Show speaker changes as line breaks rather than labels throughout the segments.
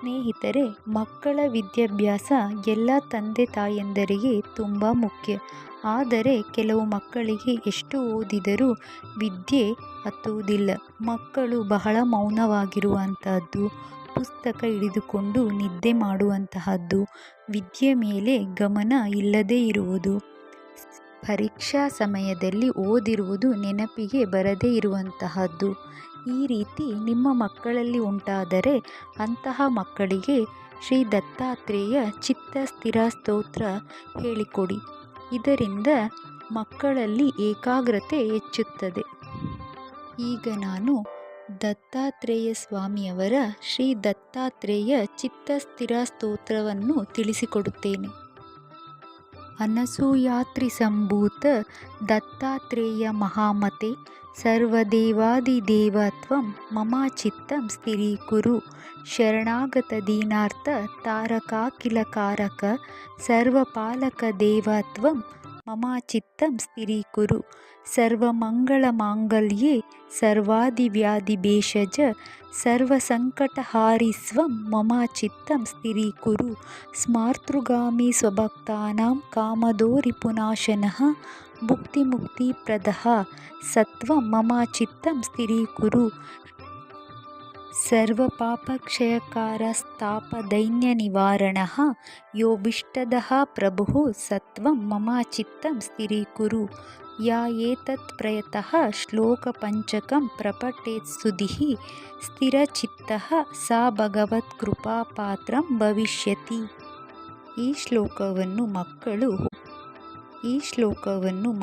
ಸ್ನೇಹಿತರೆ, ಮಕ್ಕಳ ವಿದ್ಯಾಭ್ಯಾಸ ಎಲ್ಲ ತಂದೆ ತಾಯಂದರಿಗೆ ತುಂಬ ಮುಖ್ಯ. ಆದರೆ ಕೆಲವು ಮಕ್ಕಳಿಗೆ ಎಷ್ಟು ಓದಿದರೂ ವಿದ್ಯೆ ಹತ್ತುವುದಿಲ್ಲ. ಮಕ್ಕಳು ಬಹಳ ಮೌನವಾಗಿರುವಂತಹದ್ದು, ಪುಸ್ತಕ ಹಿಡಿದುಕೊಂಡು ನಿದ್ದೆ ಮಾಡುವಂತಹದ್ದು, ವಿದ್ಯೆ ಮೇಲೆ ಗಮನ ಇಲ್ಲದೇ ಇರುವುದು, ಪರೀಕ್ಷಾ ಸಮಯದಲ್ಲಿ ಓದಿರುವುದು ನೆನಪಿಗೆ ಬರದೇ ಇರುವಂತಹದ್ದು. ಈ ರೀತಿ ನಿಮ್ಮ ಮಕ್ಕಳಲ್ಲಿ ಉಂಟಾದರೆ ಅಂತಹ ಮಕ್ಕಳಿಗೆ ಶ್ರೀ ದತ್ತಾತ್ರೇಯ ಚಿತ್ತ ಸ್ಥಿರ ಸ್ತೋತ್ರ ಹೇಳಿಕೊಡಿ. ಇದರಿಂದ ಮಕ್ಕಳಲ್ಲಿ ಏಕಾಗ್ರತೆ ಹೆಚ್ಚುತ್ತದೆ. ಈಗ ನಾನು ದತ್ತಾತ್ರೇಯ ಸ್ವಾಮಿಯವರ ಶ್ರೀ ದತ್ತಾತ್ರೇಯ ಚಿತ್ತ ಸ್ಥಿರ ಸ್ತೋತ್ರವನ್ನು ತಿಳಿಸಿಕೊಡುತ್ತೇನೆ. ಅನಸೂಯಾತ್ರಿ ಸಂಭೂತ ದತ್ತಾತ್ರೇಯ ಮಹಾಮತೆ ಸರ್ವದೇವಾದಿದೇವತ್ವಂ ಮಮ ಚಿತ್ತಂ ಸ್ಥಿರೀಕುರು. ಶರಣಾಗತ ದೀನಾರ್ಥ ತಾರಕಾಖಿಲಕಾರಕ ಸರ್ವಪಾಲಕ ದೇವತ್ವಂ ಮಮ ಚಿತ್ತಂ ಸ್ಥಿರೀಕುರು. ಸರ್ವಮಂಗಳಮಾಂಗಲ್ಯೆ ಸರ್ವಾದಿವ್ಯಾಧಿಭೇಷಜ ಸರ್ವಸಂಕಟಹಾರಿಸ್ವಂ ಮಮ ಚಿತ್ತಂ ಸ್ಥಿರೀಕುರು. ಸ್ಮಾರ್ತೃಗಾಮಿ ಸ್ವಭಕ್ತಾನಾಂ ಕಾಮದೋ ರಿಪುನಾಶನಃ ಭುಕ್ತಿಮುಕ್ತಿಪ್ರದಃ ಸತ್ವಂ ಮಮ ಚಿತ್ತಂ ಸ್ಥಿರೀಕುರು. ಸರ್ವಪಾಪಕ್ಷಯಕಾರಸ್ತಾಪದೈನ್ಯನಿವಾರಣಃ ಯೋऽಭೀಷ್ಟದಃ ಪ್ರಭುಃ ಸತ್ವಂ ಮಮ ಚಿತ್ತಂ ಸ್ಥಿರೀಕುರು. ಯಾ ಏತತ್ ಪ್ರಯತಃ ಶ್ಲೋಕಪಂಚಕಂ ಪ್ರಪಠೇತ್ಸುಧಿಃ ಸ್ಥಿರಚಿತ್ತಃ ಸಾ ಭಗವತ್ಕೃಪಾಪಾತ್ರಂ ಭವಿಷ್ಯತಿ. ಈ ಶ್ಲೋಕವನ್ನು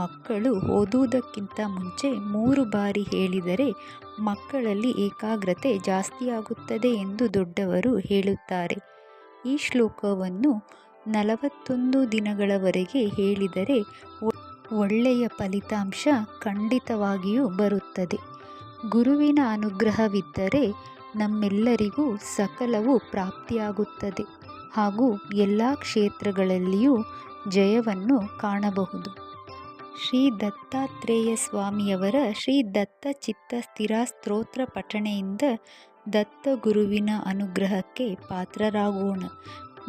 ಮಕ್ಕಳು ಓದುವುದಕ್ಕಿಂತ ಮುಂಚೆ 3 ಬಾರಿ ಹೇಳಿದರೆ ಮಕ್ಕಳಲ್ಲಿ ಏಕಾಗ್ರತೆ ಜಾಸ್ತಿಯಾಗುತ್ತದೆ ಎಂದು ದೊಡ್ಡವರು ಹೇಳುತ್ತಾರೆ. ಈ ಶ್ಲೋಕವನ್ನು 41 ದಿನಗಳವರೆಗೆ ಹೇಳಿದರೆ ಒಳ್ಳೆಯ ಫಲಿತಾಂಶ ಖಂಡಿತವಾಗಿಯೂ ಬರುತ್ತದೆ. ಗುರುವಿನ ಅನುಗ್ರಹವಿದ್ದರೆ ನಮ್ಮೆಲ್ಲರಿಗೂ ಸಕಲವೂ ಪ್ರಾಪ್ತಿಯಾಗುತ್ತದೆ ಹಾಗೂ ಎಲ್ಲ ಕ್ಷೇತ್ರಗಳಲ್ಲಿಯೂ ಜಯವನ್ನು ಕಾಣಬಹುದು. ಶ್ರೀ ದತ್ತಾತ್ರೇಯ ಸ್ವಾಮಿಯವರ ಶ್ರೀ ದತ್ತ ಚಿತ್ತ ಸ್ಥಿರ ಸ್ತೋತ್ರ ಪಠಣೆಯಿಂದ ದತ್ತ ಗುರುವಿನ ಅನುಗ್ರಹಕ್ಕೆ ಪಾತ್ರರಾಗೋಣ.